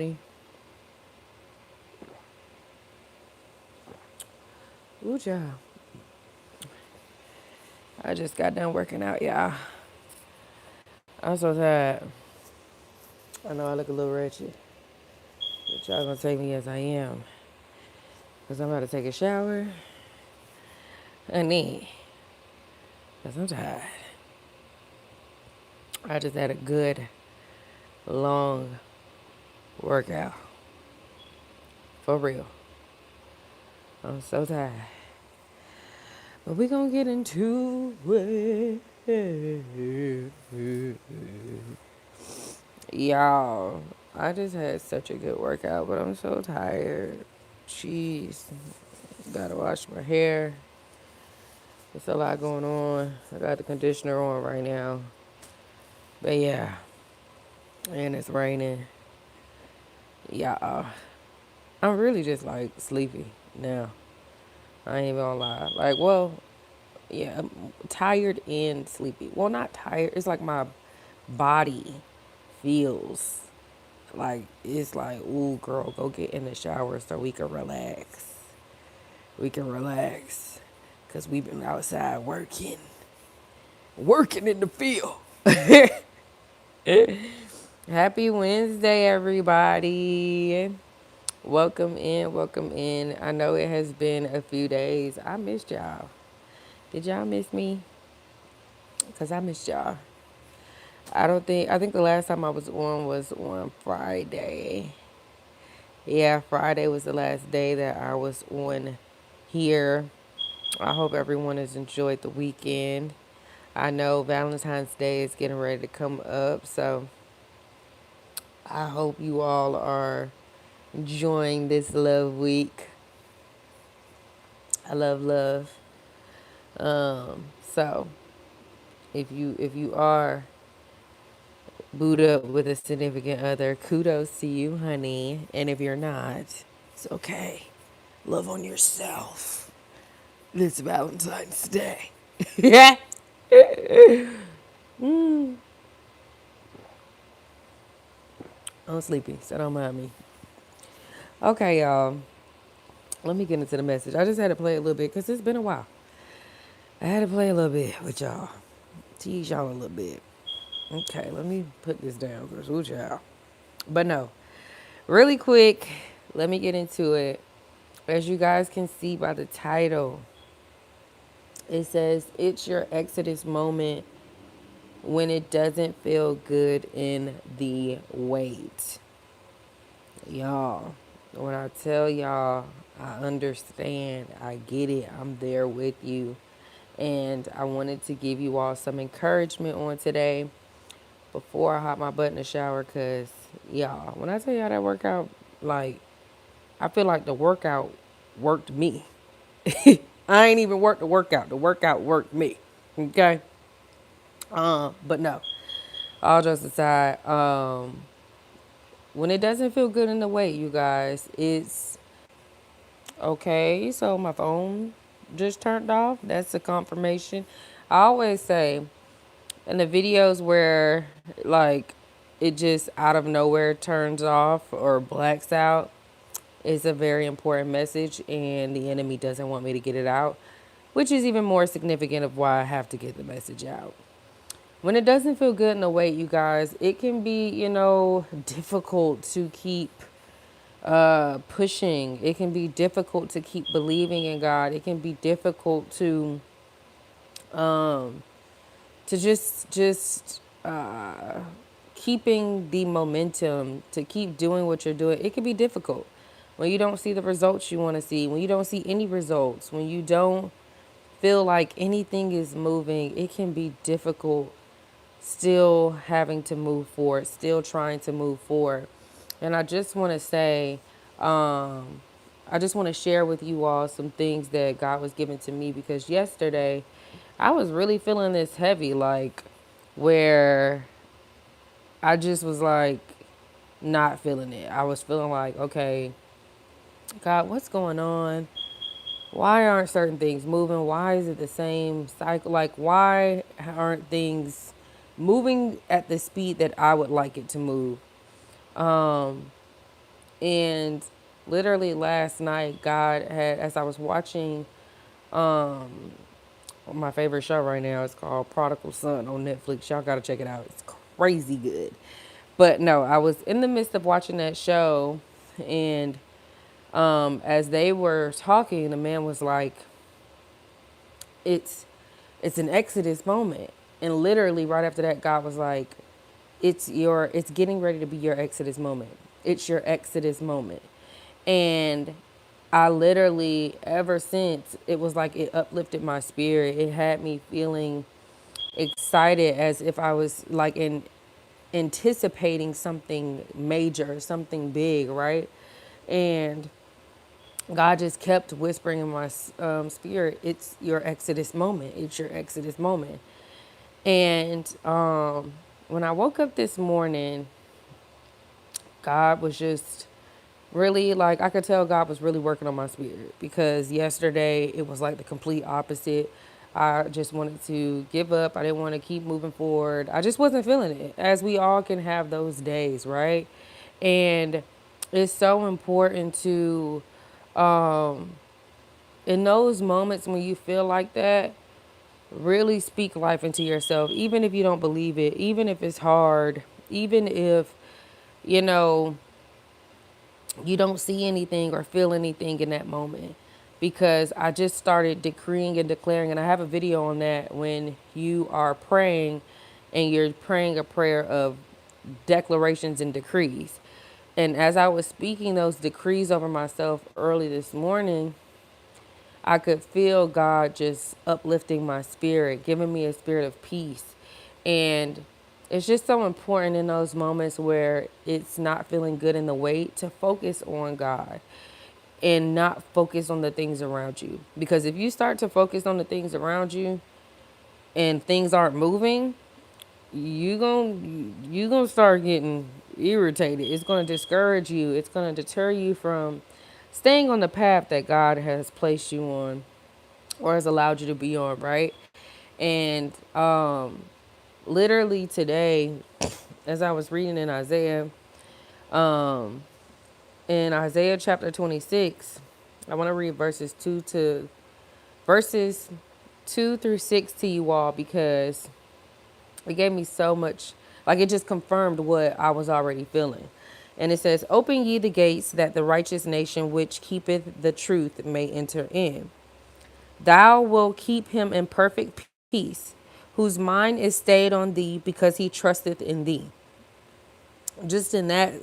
Ooh, child. I just got done working out, y'all. I'm so tired. I know I look a little wretched, but y'all gonna take me as I am. Because I'm about to take a shower. Honey, because I'm tired. I just had a good, long workout. For real. I'm so tired. But we gonna get into it. Y'all, I just had such a good workout, but I'm so tired. Jeez. Gotta wash my hair. There's a lot going on. I got the conditioner on right now. But yeah. And it's raining. Y'all. I'm really just like sleepy now. I ain't even gonna lie. Like, well, yeah, I'm tired and sleepy. Well, not tired. It's like my body feels like it's like, ooh, girl, go get in the shower so we can relax. We can relax. Because we've been outside working in the field. Happy Wednesday, everybody. Welcome in, welcome in. I know it has been a few days. I missed y'all. Did y'all miss me? Because I missed y'all. I think the last time I was on Friday. Yeah, Friday was the last day that I was on here. I hope everyone has enjoyed the weekend. I know Valentine's Day is getting ready to come up, so I hope you all are enjoying this love week. I love love. So if you are booed up with a significant other, kudos to you, honey. And if you're not, it's okay. Love on yourself. This Valentine's Day. Yeah. I'm sleepy, so don't mind me. Okay, y'all. Let me get into the message. I just had to play a little bit because it's been a while. I had to play a little bit with y'all. Tease y'all a little bit. Okay, let me put this down because ooh, child. But no, really quick, let me get into it. As you guys can see by the title, it says it's your Exodus moment when it doesn't feel good in the wait. Y'all, when I tell y'all, I understand, I get it, I'm there with you. And I wanted to give you all some encouragement on today before I hop my butt in the shower. Because, y'all, when I tell y'all that workout, like, I feel like the workout worked me. I ain't even worked the workout. The workout worked me. Okay? But no. All jokes aside, when it doesn't feel good in the weight, you guys, it's okay. So my phone just turned off. That's a confirmation. I always say in the videos where like it just out of nowhere turns off or blacks out, is a very important message and the enemy doesn't want me to get it out, which is even more significant of why I have to get the message out. When it doesn't feel good in the weight, you guys, it can be, difficult to keep pushing. It can be difficult to keep believing in God. It can be difficult to just keeping the momentum to keep doing what you're doing. It can be difficult when you don't see the results you want to see, when you don't see any results, when you don't feel like anything is moving. It can be difficult still having to move forward, still trying to move forward. And I just want to say, I just want to share with you all some things that God was giving to me because yesterday I was really feeling this heavy, like where I just was like not feeling it. I was feeling like, okay, God, what's going on? Why aren't certain things moving? Why is it the same cycle? Like, why aren't things moving at the speed that I would like it to move? And literally last night, God had, as I was watching my favorite show right now, it's called Prodigal Son on Netflix. Y'all gotta check it out. It's crazy good. But no, I was in the midst of watching that show, and as they were talking, the man was like, "It's it's an Exodus moment," and literally right after that, God was like, it's getting ready to be your Exodus moment. It's your Exodus moment," and I literally, ever since, it was like it uplifted my spirit. It had me feeling excited as if I was like in anticipating something major, something big, right? And God just kept whispering in my spirit, "It's your Exodus moment. It's your Exodus moment." And when I woke up this morning, God was just really like, I could tell God was really working on my spirit, because yesterday it was like the complete opposite. I just wanted to give up. I didn't want to keep moving forward. I just wasn't feeling it, as we all can have those days, right? And it's so important to, in those moments when you feel like that, really speak life into yourself, even if you don't believe it, even if it's hard, even if, you know, you don't see anything or feel anything in that moment. Because I just started decreeing and declaring, and I have a video on that, when you are praying and you're praying a prayer of declarations and decrees. And as I was speaking those decrees over myself early this morning, I could feel God just uplifting my spirit, giving me a spirit of peace. And it's just so important in those moments where it's not feeling good in the weight to focus on God and not focus on the things around you. Because if you start to focus on the things around you and things aren't moving, you going to start getting irritated. It's going to discourage you. It's going to deter you from staying on the path that God has placed you on or has allowed you to be on, right? And literally today, as I was reading in Isaiah chapter 26, I want to read verses 2 through 6 to you all, because it gave me so much, like it just confirmed what I was already feeling. And it says, "Open ye the gates, that the righteous nation which keepeth the truth may enter in. Thou wilt keep him in perfect peace, whose mind is stayed on thee, because he trusteth in thee." Just in that,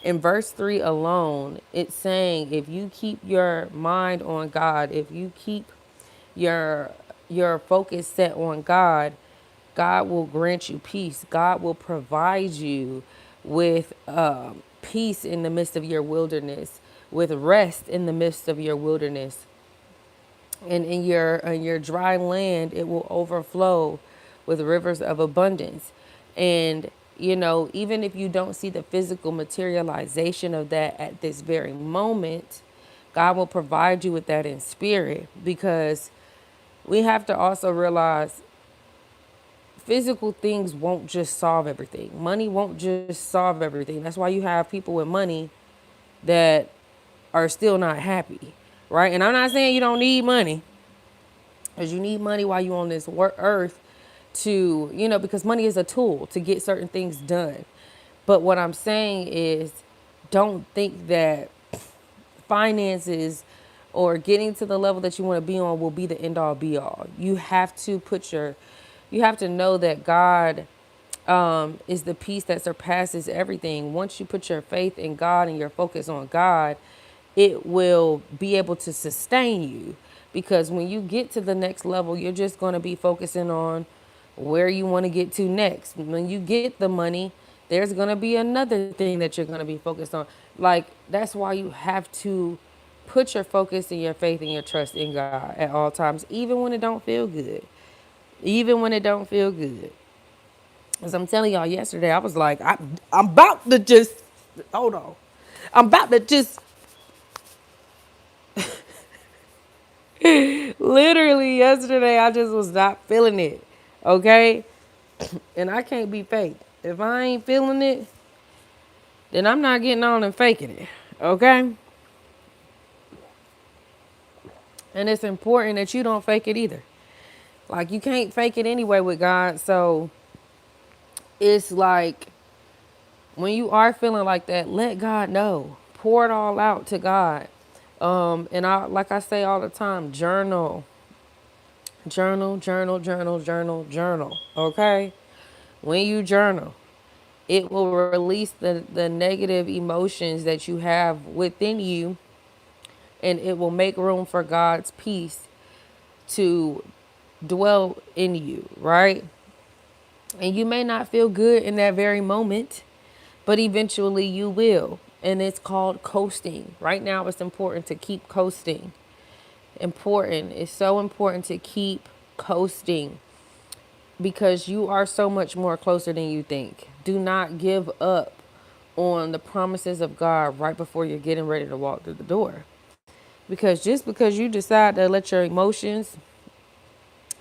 in verse 3 alone, it's saying if you keep your mind on God, if you keep your your focus set on God, God will grant you peace. God will provide you with peace in the midst of your wilderness, with rest in the midst of your wilderness. And in your dry land it will overflow with rivers of abundance. And even if you don't see the physical materialization of that at this very moment, God will provide you with that in spirit. Because we have to also realize physical things won't just solve everything. Money won't just solve everything. That's why you have people with money that are still not happy, right? And I'm not saying you don't need money, because you need money while you're on this earth to, because money is a tool to get certain things done. But what I'm saying is, don't think that finances or getting to the level that you want to be on will be the end all be all. You have to know that God is the peace that surpasses everything. Once you put your faith in God and your focus on God, it will be able to sustain you. Because when you get to the next level, you're just going to be focusing on where you want to get to next. When you get the money, there's going to be another thing that you're going to be focused on. Like, that's why you have to put your focus and your faith and your trust in God at all times, even when it don't feel good. Even when it don't feel good. As I'm telling y'all yesterday, I was like, I'm about to just, hold on. I'm about to just, literally yesterday, I just was not feeling it. Okay? And I can't be fake. If I ain't feeling it, then I'm not getting on and faking it. Okay? And it's important that you don't fake it either. Like, you can't fake it anyway with God. So it's like, when you are feeling like that, let God know. Pour it all out to God. And I, like I say all the time, journal, journal, journal, journal, journal, journal. Okay? When you journal, it will release the negative emotions that you have within you, and it will make room for God's peace to dwell in you, right? And you may not feel good in that very moment, but eventually you will. And it's called coasting. Right now, it's important to keep coasting. Important. It's so important to keep coasting because you are so much more closer than you think. Do not give up on the promises of God right before you're getting ready to walk through the door. Because just because you decide to let your emotions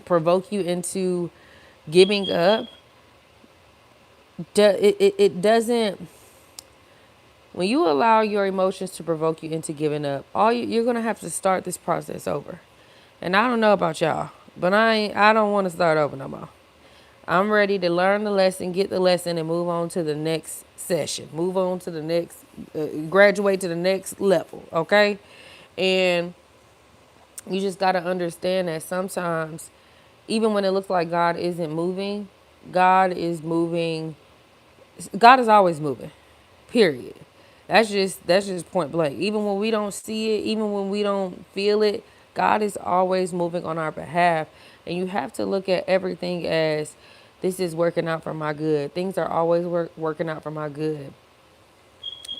provoke you into giving up, it doesn't. When you allow your emotions to provoke you into giving up, you're gonna have to start this process over. And I don't know about y'all, but I don't want to start over no more. I'm ready to learn the lesson, get the lesson, and move on to the next session. Move on to the next, graduate to the next level. Okay, and you just gotta understand that sometimes, even when it looks like God isn't moving, God is moving. God is always moving. Period. That's just point blank. Even when we don't see it, even when we don't feel it, God is always moving on our behalf. And you have to look at everything as this is working out for my good. Things are always working out for my good.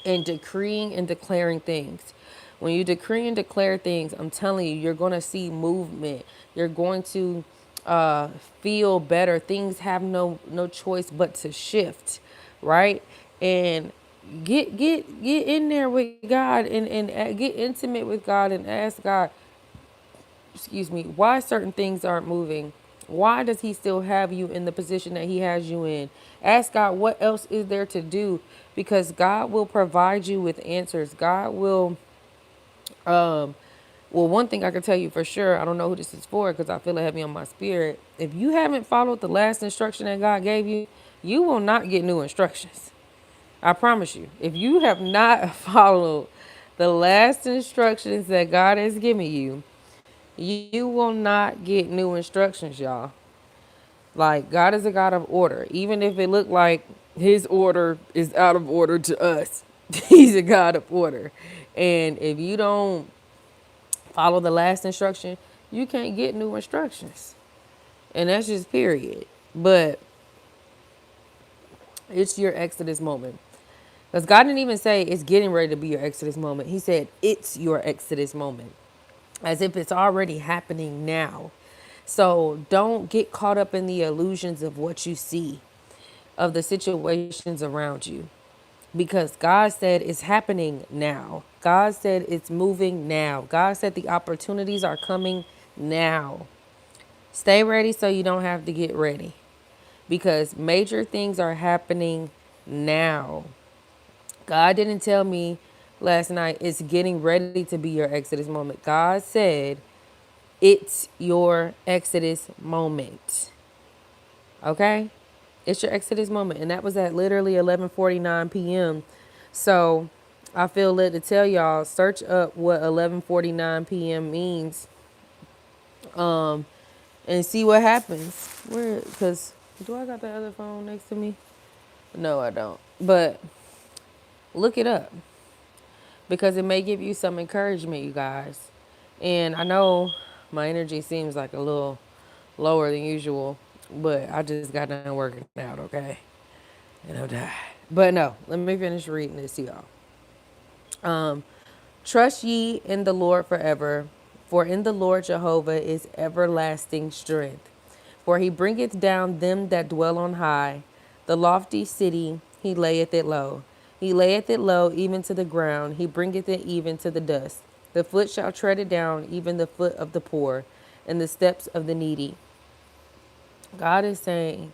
And decreeing and declaring things. When you decree and declare things, I'm telling you, you're going to see movement. You're going to feel better. Things have no choice but to shift, right? And get in there with God and get intimate with God and ask God, excuse me, why certain things aren't moving. Why does he still have you in the position that he has you in? Ask God, what else is there to do? Because God will provide you with answers. God will, well, one thing I can tell you for sure, I don't know who this is for because I feel it heavy on my spirit. If you haven't followed the last instruction that God gave you, you will not get new instructions. I promise you. If you have not followed the last instructions that God has given you, you will not get new instructions, y'all. Like, God is a God of order. Even if it looked like his order is out of order to us, he's a God of order. And if you don't follow the last instruction, you can't get new instructions. And that's just period. But it's your Exodus moment. Because God didn't even say it's getting ready to be your Exodus moment. He said it's your Exodus moment. As if it's already happening now. So don't get caught up in the illusions of what you see, of the situations around you. Because God said it's happening now. God said it's moving now. God said the opportunities are coming now. Stay ready so you don't have to get ready. Because major things are happening now. God didn't tell me last night it's getting ready to be your Exodus moment. God said it's your Exodus moment. Okay? It's your Exodus moment. And that was at literally 11:49 p.m. So I feel led to tell y'all, search up what 11:49 p.m. means, and see what happens. Where, because do I got the other phone next to me? No, I don't. But look it up because it may give you some encouragement, you guys. And I know my energy seems like a little lower than usual, but I just got done working out, okay? And I'm tired. But no, let me finish reading this to y'all. Trust ye in the Lord forever, for in the Lord Jehovah is everlasting strength. For he bringeth down them that dwell on high. The lofty city he layeth it low. He layeth it low even to the ground. He bringeth it even to the dust. The foot shall tread it down, even the foot of the poor, and the steps of the needy. God is saying,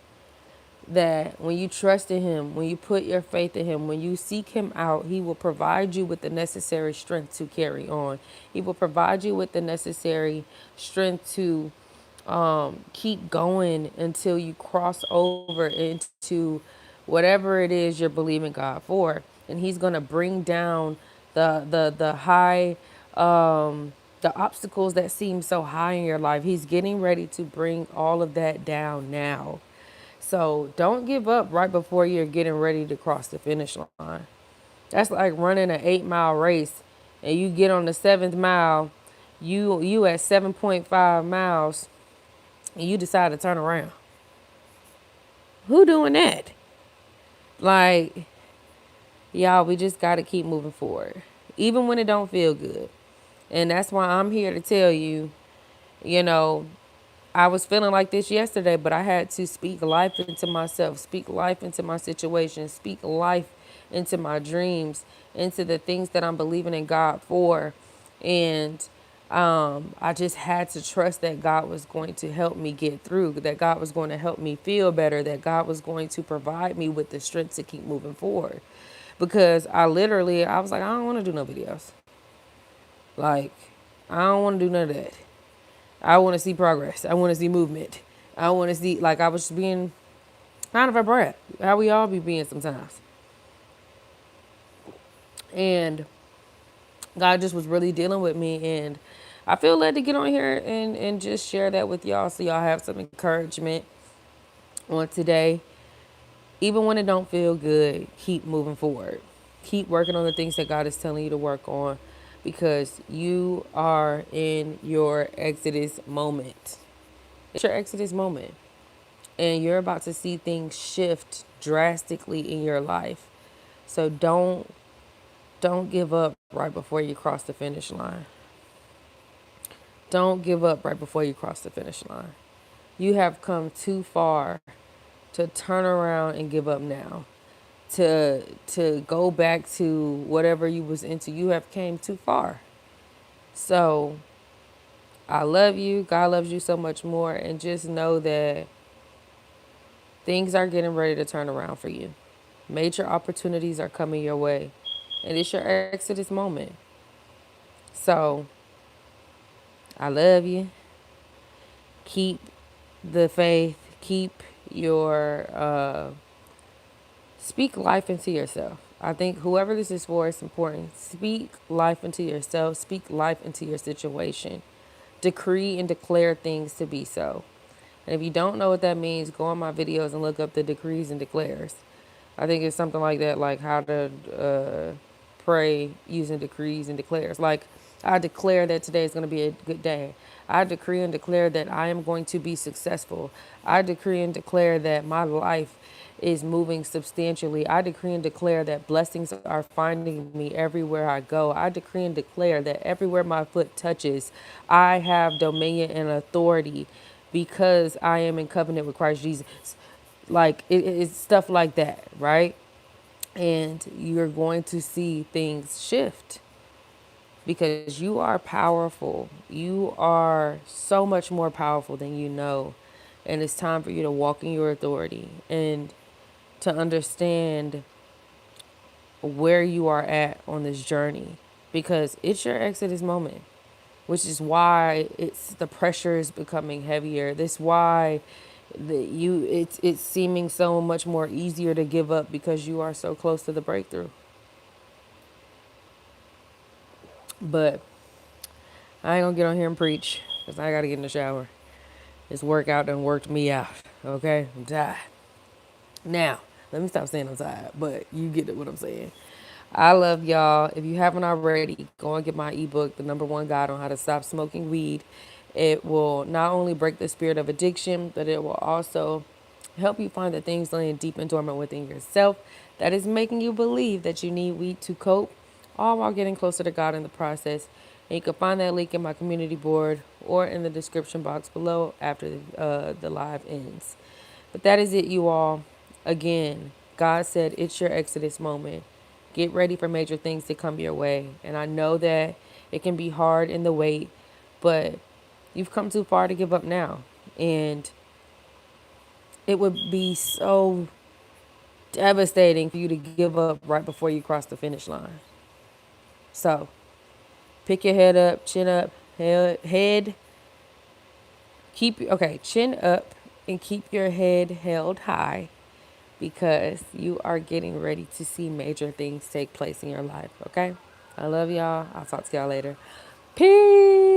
that when you trust in him, when you put your faith in him, when you seek him out, he will provide you with the necessary strength to carry on. He will provide you with the necessary strength to keep going until you cross over into whatever it is you're believing God for. And he's going to bring down the high, the obstacles that seem so high in your life. He's getting ready to bring all of that down now. So don't give up right before you're getting ready to cross the finish line. That's like running an 8 mile race and you get on the seventh mile, you at 7.5 miles and you decide to turn around. Who doing that? Like, y'all, we just got to keep moving forward, even when it don't feel good. And that's why I'm here to tell you, you know, I was feeling like this yesterday, but I had to speak life into myself, speak life into my situation, speak life into my dreams, into the things that I'm believing in God for. And I just had to trust that God was going to help me get through, that God was going to help me feel better, that God was going to provide me with the strength to keep moving forward. Because I was like, I don't want to do no videos. Like, I don't want to do none of that. I want to see progress. I want to see movement. I want to see, like, I was just being kind of a brat. How we all be being sometimes. And God just was really dealing with me. And I feel led to get on here and just share that with y'all so y'all have some encouragement on today. Even when it don't feel good, keep moving forward. Keep working on the things that God is telling you to work on because you are in your Exodus moment. It's your Exodus moment. And you're about to see things shift drastically in your life. So don't give up right before you cross the finish line. Don't give up right before you cross the finish line. You have come too far to turn around and give up now. To go back to whatever you was into. You have came too far. So I love you. God loves you so much more. And just know that things are getting ready to turn around for you. Major opportunities are coming your way. And it's your Exodus moment. So I love you. Keep the faith. Keep your speak life into yourself. I think whoever this is for, it's important. Speak life into yourself. Speak life into your situation. Decree and declare things to be so. And if you don't know what that means, go on my videos and look up the decrees and declares. I think it's something like that, like how to pray using decrees and declares. Like, I declare that today is going to be a good day. I decree and declare that I am going to be successful. I decree and declare that my life is moving substantially. I decree and declare that blessings are finding me everywhere I go. I decree and declare that everywhere my foot touches, I have dominion and authority because I am in covenant with Christ Jesus. Like, it's stuff like that, right? And you're going to see things shift because you are powerful. You are so much more powerful than you know. And it's time for you to walk in your authority and to understand where you are at on this journey because it's your Exodus moment, which is why the pressure is becoming heavier. This why it's seeming so much more easier to give up because you are so close to the breakthrough. But I ain't gonna get on here and preach because I gotta get in the shower. This workout done worked me out. Okay, I'm tired. Now, let me stop saying I'm tired, but you get what I'm saying. I love y'all. If you haven't already, go and get my ebook, The Number One Guide on How to Stop Smoking Weed. It will not only break the spirit of addiction, but it will also help you find the things laying deep and dormant within yourself that is making you believe that you need weed to cope, all while getting closer to God in the process. And you can find that link in my community board or in the description box below after the live ends. But that is it, you all. Again, God said it's your Exodus moment. Get ready for major things to come your way. And I know that it can be hard in the wait, but you've come too far to give up now. And It would be so devastating for you to give up right before you cross the finish line. So pick your head up, chin up, head keep okay, chin up and keep your head held high because you are getting ready to see major things take place in your life, okay? I love y'all. I'll talk to y'all later. Peace.